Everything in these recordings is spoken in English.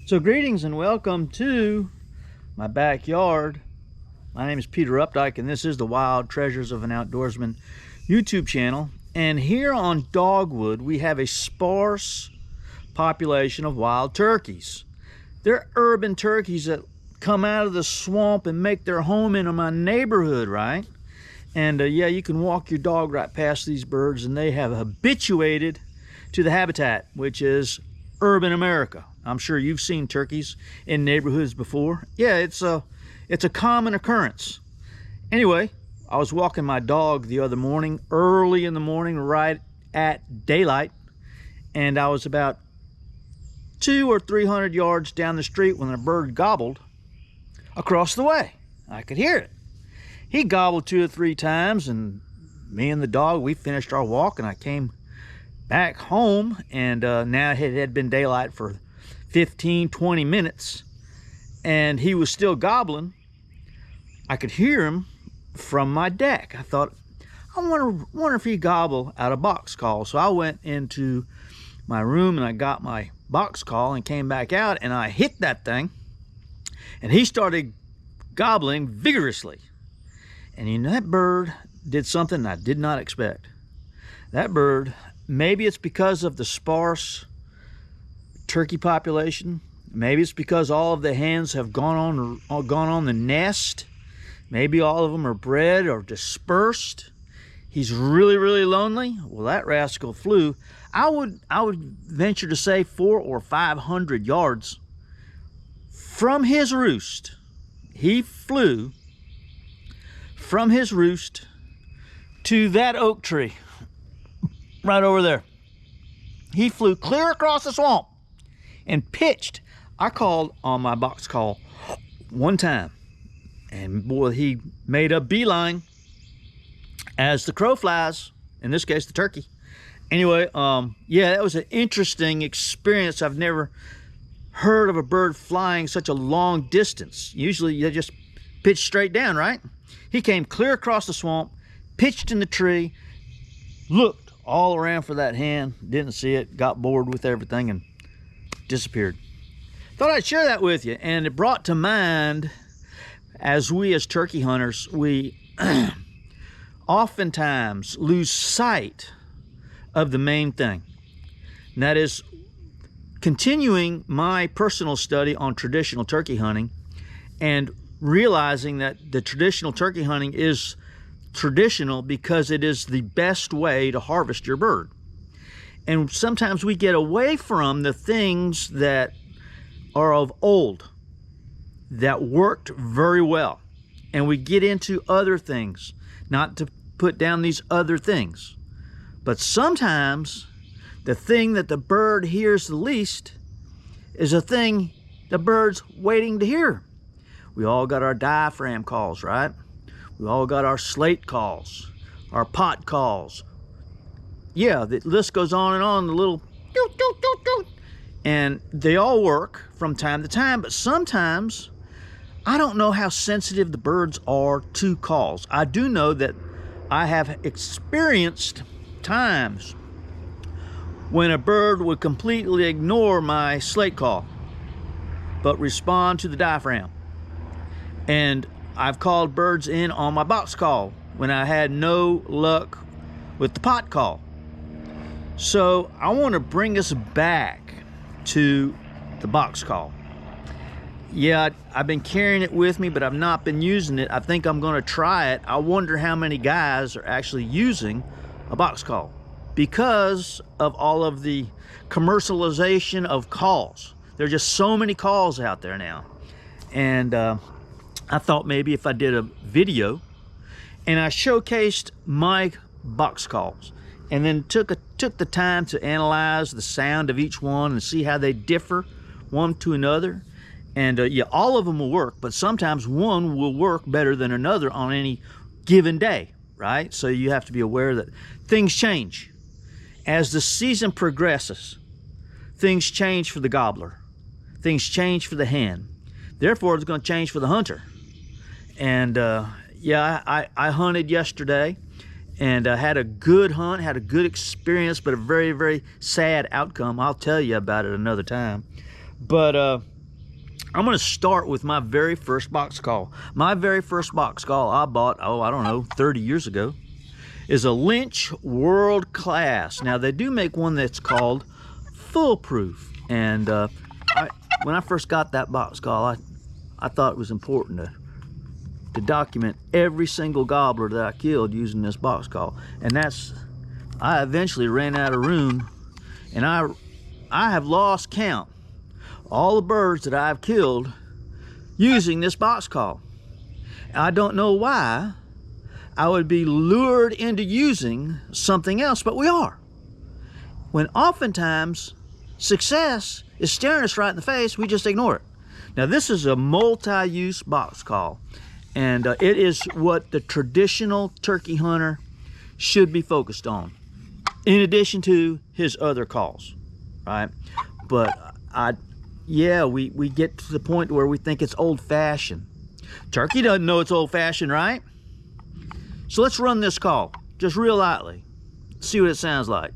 So greetings and welcome to my backyard. My name is Peter Updike and this is the Wild Treasures of an Outdoorsman YouTube channel. And here on Dogwood we have a sparse population of wild turkeys. They're urban turkeys that come out of the swamp and make their home in my neighborhood, right? And yeah, you can walk your dog right past these birds and they have habituated to the habitat, which is urban America. I'm sure you've seen turkeys in neighborhoods before. Yeah, it's a common occurrence. Anyway, I was walking my dog the other morning, early in the morning, right at daylight, and I was about 200 or 300 yards down the street when a bird gobbled across the way. I could hear it. He gobbled 2 or 3 times, and me and the dog, we finished our walk, and I came back home, and now it had been daylight for 15-20 minutes and he was still gobbling. I could hear him from my deck. I thought, I wonder if he gobbled out of box call. So I went into my room and I got my box call and came back out and I hit that thing and he started gobbling vigorously. And you know, that bird did something I did not expect. That bird, maybe it's because of the sparse turkey population, maybe it's because all of the hens have gone on the nest, maybe all of them are bred or dispersed. He's really lonely. Well, that rascal flew, I would venture to say 400 or 500 yards from his roost. He flew from his roost to that oak tree right over there. He flew clear across the swamp and pitched. I called on my box call one time, and boy, he made a beeline as the crow flies, in this case the turkey. Anyway, yeah, that was an interesting experience. I've never heard of a bird flying such a long distance. Usually they just pitch straight down, right? He came clear across the swamp, pitched in the tree, looked all around for that hen, didn't see it, got bored with everything and disappeared. Thought I'd share that with you, and it brought to mind, as turkey hunters, we oftentimes lose sight of the main thing, and that is continuing my personal study on traditional turkey hunting and realizing that the traditional turkey hunting is traditional because it is the best way to harvest your bird. And sometimes we get away from the things that are of old, that worked very well, and we get into other things. Not to put down these other things, but sometimes the thing that the bird hears the least is a thing the bird's waiting to hear. We all got our diaphragm calls, right? We all got our slate calls, our pot calls. Yeah, the list goes on and on, the little doot, doot, doot, doot. And they all work from time to time, but sometimes I don't know how sensitive the birds are to calls. I do know that I have experienced times when a bird would completely ignore my slate call, but respond to the diaphragm. And I've called birds in on my box call when I had no luck with the pot call. So I want to bring us back to the box call. Yeah, I've been carrying it with me, but I've not been using it. I think I'm going to try it. I wonder how many guys are actually using a box call because of all of the commercialization of calls. There are just so many calls out there now. And I thought maybe if I did a video and I showcased my box calls and then took the time to analyze the sound of each one and see how they differ one to another. And yeah, all of them will work, but sometimes one will work better than another on any given day, right? So you have to be aware that things change. As the season progresses, things change for the gobbler. Things change for the hen. Therefore, it's going to change for the hunter. And yeah, I hunted yesterday and had a good hunt, had a good experience, but a very sad outcome. I'll tell you about it another time. But I'm going to start with my very first box call. My very first box call I bought, oh, I don't know, 30 years ago, is a Lynch World Class. Now, they do make one that's called Foolproof. And when I first got that box call, I thought it was important to document every single gobbler that I killed using this box call. And I eventually ran out of room, and I have lost count all the birds that I've killed using this box call. I don't know why I would be lured into using something else, but we are. When oftentimes success is staring us right in the face, we just ignore it. Now, this is a multi-use box call, and it is what the traditional turkey hunter should be focused on, in addition to his other calls, right? But yeah, we get to the point where we think it's old-fashioned. Turkey doesn't know it's old-fashioned, right? So let's run this call, just real lightly. See what it sounds like.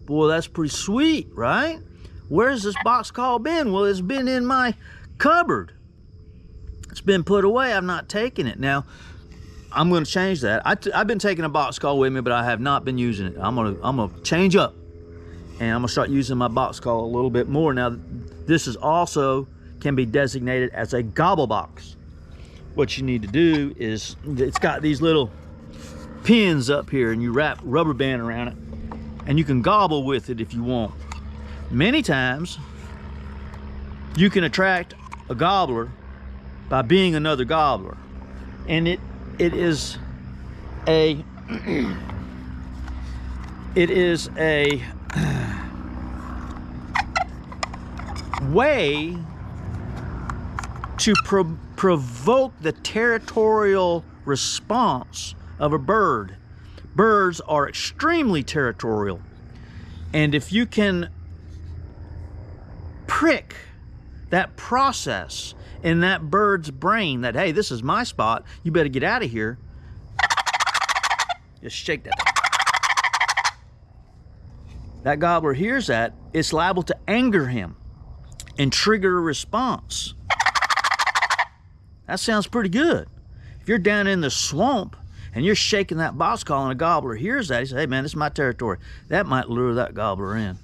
Boy, that's pretty sweet, right? Where's this box call been? Well, it's been in my cupboard. It's been put away. I've not taken it. Now, I'm going to change that. I've been taking a box call with me, but I have not been using it. I'm gonna change up, and I'm gonna start using my box call a little bit more. Now, this is also can be designated as a gobble box. What you need to do is, it's got these little pins up here, and you wrap rubber band around it, and you can gobble with it if you want. Many times, you can attract a gobbler by being another gobbler, and it is a way to provoke the territorial response of a bird. Birds are extremely territorial, and if you can prick that process in that bird's brain that, hey, this is my spot, you better get out of here, just shake that. That gobbler hears that, it's liable to anger him and trigger a response. That sounds pretty good. If you're down in the swamp and you're shaking that box call and a gobbler hears that, he says, hey man, this is my territory. That might lure that gobbler in.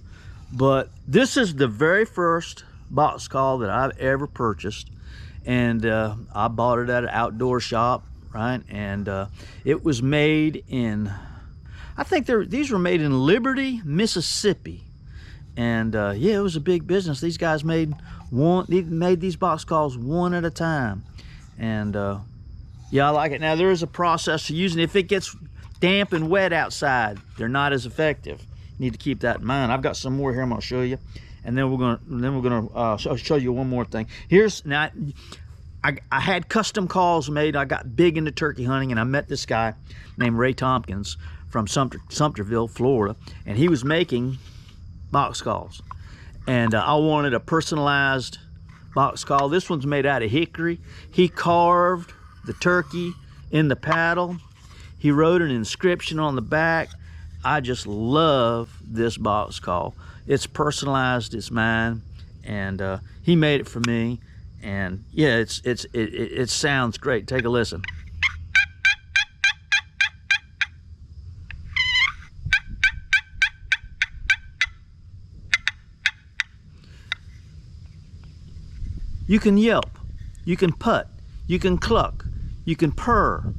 But this is the very first box call that I've ever purchased, and I bought it at an outdoor shop, right? And it was made in, I think these were made in Liberty, Mississippi. And yeah, it was a big business. These guys made these box calls one at a time. And yeah, I like it. Now, there is a process to using it. If it gets damp and wet outside, they're not as effective. You need to keep that in mind. I've got some more here I'm going to show you, and then we're gonna show you one more thing. Here's now. I had custom calls made. I got big into turkey hunting, and I met this guy named Ray Tompkins from Sumterville, Florida, and he was making box calls, and I wanted a personalized box call. This one's made out of hickory. He carved the turkey in the paddle. He wrote an inscription on the back. I just love this box call. It's personalized, it's mine, and he made it for me. And yeah, it sounds great. Take a listen. You can yelp, you can putt, you can cluck, you can purr.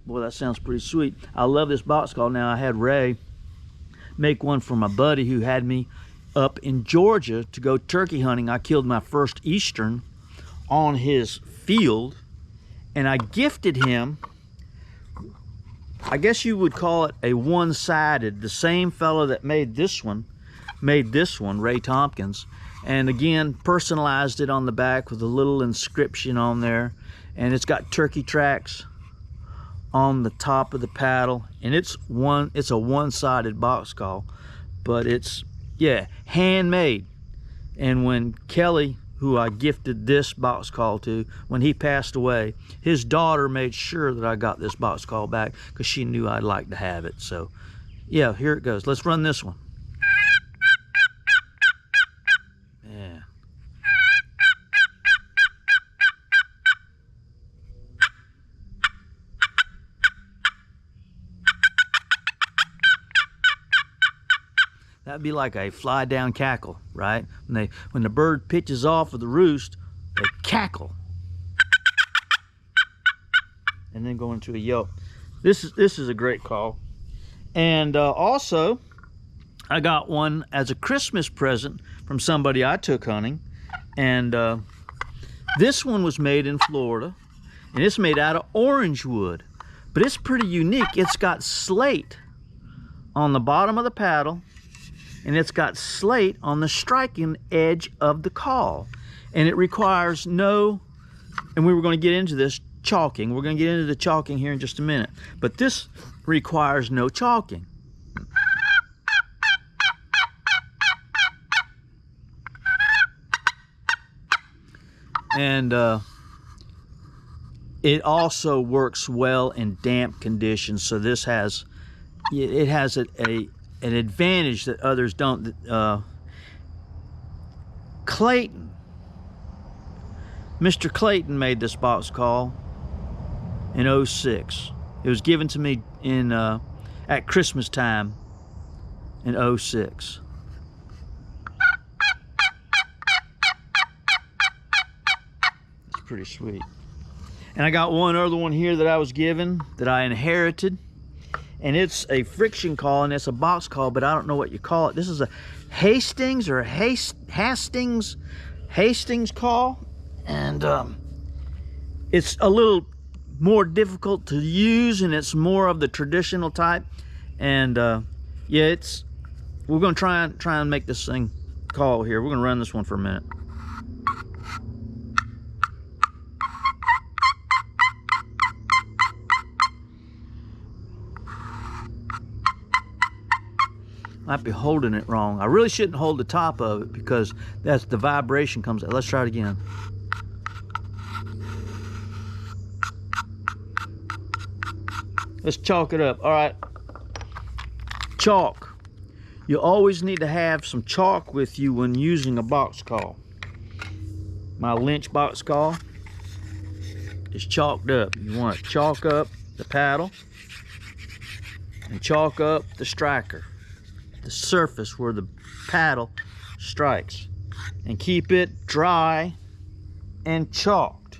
Boy, that sounds pretty sweet. I love this box call. Now, I had Ray make one for my buddy who had me up in Georgia to go turkey hunting. I killed my first eastern on his field, and I gifted him, I guess you would call it a one-sided. The same fellow that made this one, Ray Tompkins, and again personalized it on the back with a little inscription on there, and it's got turkey tracks on the top of the paddle, and it's a one-sided box call, but it's, yeah, handmade. And when Kelly, who I gifted this box call to, when he passed away, his daughter made sure that I got this box call back because she knew I'd like to have it. So yeah, here it goes. Let's run this one. Yeah. That'd be like a fly down cackle, right? When the bird pitches off of the roost, they cackle. And then go into a yelp. This is a great call. And also, I got one as a Christmas present from somebody I took hunting. And this one was made in Florida. And it's made out of orange wood. But it's pretty unique. It's got slate on the bottom of the paddle. And it's got slate on the striking edge of the call. And it requires no, and we were going to get into this, chalking. We're going to get into the chalking here in just a minute. But this requires no chalking. And it also works well in damp conditions. So this has, it has an advantage that others don't. Clayton, Mr. Clayton made this box call in 06. It was given to me in at Christmas time in 06. It's pretty sweet. And I got one other one here that I was given, that I inherited. And it's a friction call, and it's a box call, but I don't know what you call it. This is a Hastings or Hastings call. And it's a little more difficult to use, and it's more of the traditional type. And yeah, we're gonna try and make this thing call here. We're gonna run this one for a minute. Might be holding it wrong. I really shouldn't hold the top of it because that's the vibration comes out. Let's try it again. Let's chalk it up. All right. Chalk. You always need to have some chalk with you when using a box call. My Lynch box call is chalked up. You want to chalk up the paddle and chalk up the striker, the surface where the paddle strikes, and keep it dry and chalked.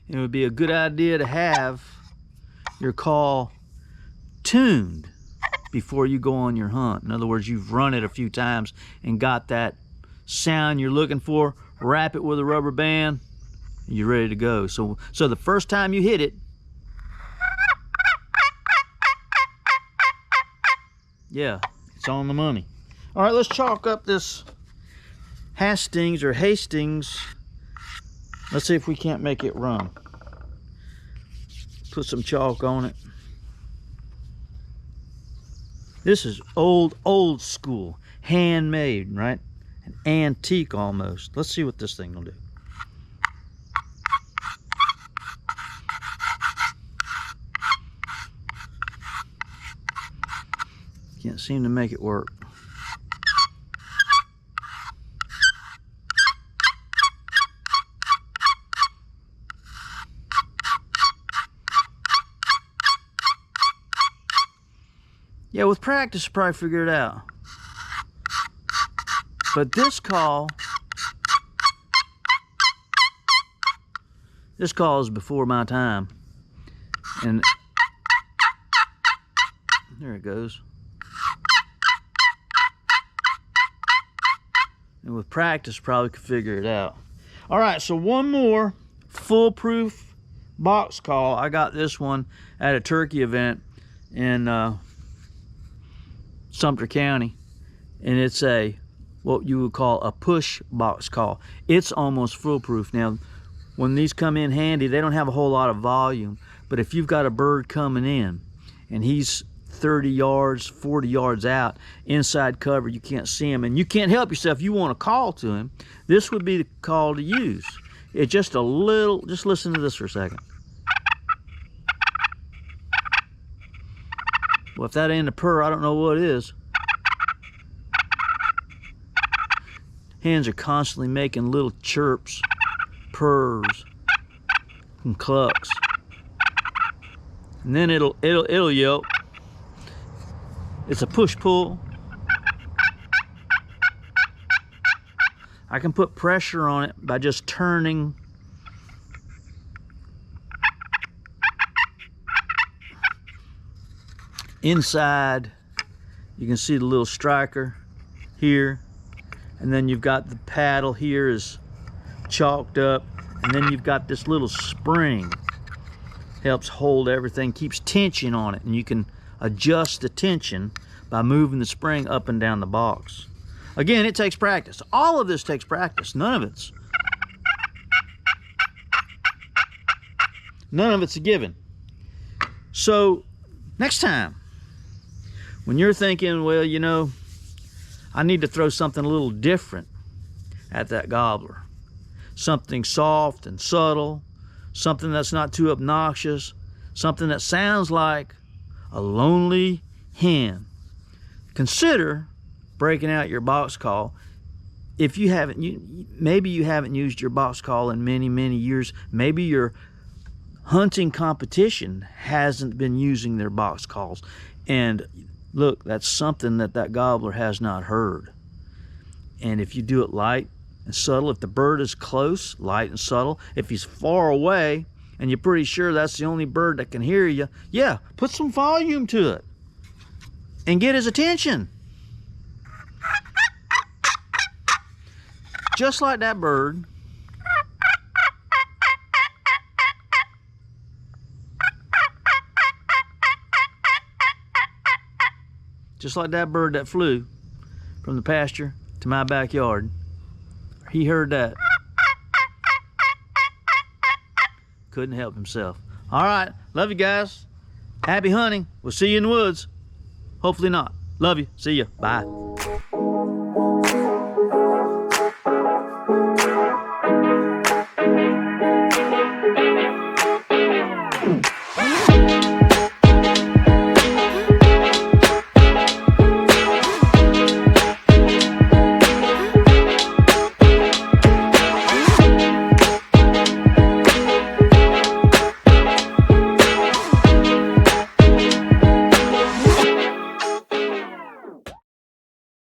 It would be a good idea to have your call tuned before you go on your hunt. In other words, you've run it a few times and got that sound you're looking for, wrap it with a rubber band, and you're ready to go. So the first time you hit it, yeah, it's on the money. All right, let's chalk up this Hastings or Hastings. Let's see if we can't make it run. Put some chalk on it. This is old school, handmade, right? An antique almost. Let's see what this thing will do. Can't seem to make it work. Yeah, with practice, you probably figure it out. But this call is before my time. And there it goes. And with practice, probably could figure it out. All right, so one more foolproof box call. I got this one at a turkey event in Sumter County, and it's a what you would call a push box call. It's almost foolproof. Now, when these come in handy, they don't have a whole lot of volume, but if you've got a bird coming in and he's 30 yards, 40 yards out, inside cover, you can't see him, and you can't help yourself, you want to call to him, this would be the call to use. It's just a little, just listen to this for a second. Well, if that ain't a purr, I don't know what is. Hens are constantly making little chirps, purrs, and clucks. And then it'll yelp. It's a push-pull. I can put pressure on it by just turning. Inside, you can see the little striker here, and then you've got the paddle here is chalked up, and then you've got this little spring. Helps hold everything, keeps tension on it, and you can adjust the tension by moving the spring up and down the box. Again, it takes practice. All of this takes practice. None of it's a given. So next time, when you're thinking, well, you know, I need to throw something a little different at that gobbler, something soft and subtle, something that's not too obnoxious, something that sounds like a lonely hen, consider breaking out your box call. If you haven't, maybe you haven't used your box call in many years. Maybe your hunting competition hasn't been using their box calls, and look, that's something that gobbler has not heard. And if you do it light and subtle, if the bird is close, light and subtle. If he's far away and you're pretty sure that's the only bird that can hear you, yeah, put some volume to it and get his attention. Just like that bird. Just like that bird that flew from the pasture to my backyard. He heard that. Couldn't help himself. All right, love you guys. Happy hunting. We'll see you in the woods. Hopefully not. Love you. See ya. Bye.